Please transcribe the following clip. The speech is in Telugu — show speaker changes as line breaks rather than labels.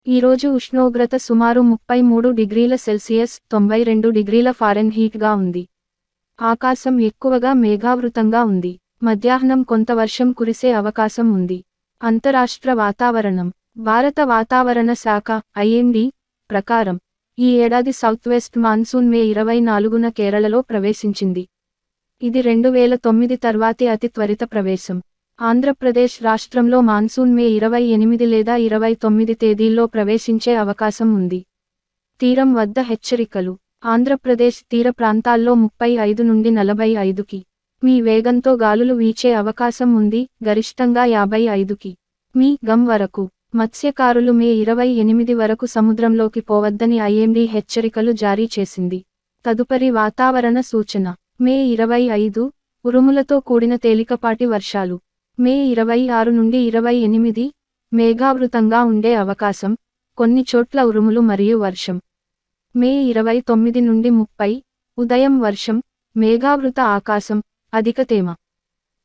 ఈరోజు ఉష్ణోగ్రత సుమారు 33 డిగ్రీల సెల్సియస్ 92 డిగ్రీల ఫారెన్హీట్గా ఉంది. ఆకాశం ఎక్కువగా మేఘావృతంగా ఉంది. మధ్యాహ్నం కొంత వర్షం కురిసే అవకాశం ఉంది. అంతరాష్ట్ర వాతావరణం. భారత వాతావరణ శాఖ ఐఎండీ ప్రకారం ఈ ఏడాది సౌత్వెస్ట్ మాన్సూన్ మే 24న కేరళలో ప్రవేశించింది. ఇది 2009 తర్వాతి అతి త్వరిత ప్రవేశం. ఆంధ్రప్రదేశ్ రాష్ట్రంలో మాన్సూన్ మే 28 లేదా 29 తేదీల్లో ప్రవేశించే అవకాశం ఉంది. తీరం వద్ద హెచ్చరికలు. ఆంధ్రప్రదేశ్ తీర ప్రాంతాల్లో 35 నుండి 45 కి.మీ. వేగంతో గాలులు వీచే అవకాశం ఉంది, గరిష్టంగా 55 కి.మీ. వరకు. మత్స్యకారులు మే 28 వరకు సముద్రంలోకి పోవద్దని ఐఎండీ హెచ్చరికలు జారీ చేసింది. తదుపరి వాతావరణ సూచన. మే 25 ఉరుములతో కూడిన తేలికపాటి వర్షాలు. మే 26 నుండి 28 మేఘావృతంగా ఉండే అవకాశం, కొన్ని చోట్ల ఉరుములు మరియు వర్షం. మే 29 నుండి 30 ఉదయం వర్షం, మేఘావృత ఆకాశం, అధిక తేమ.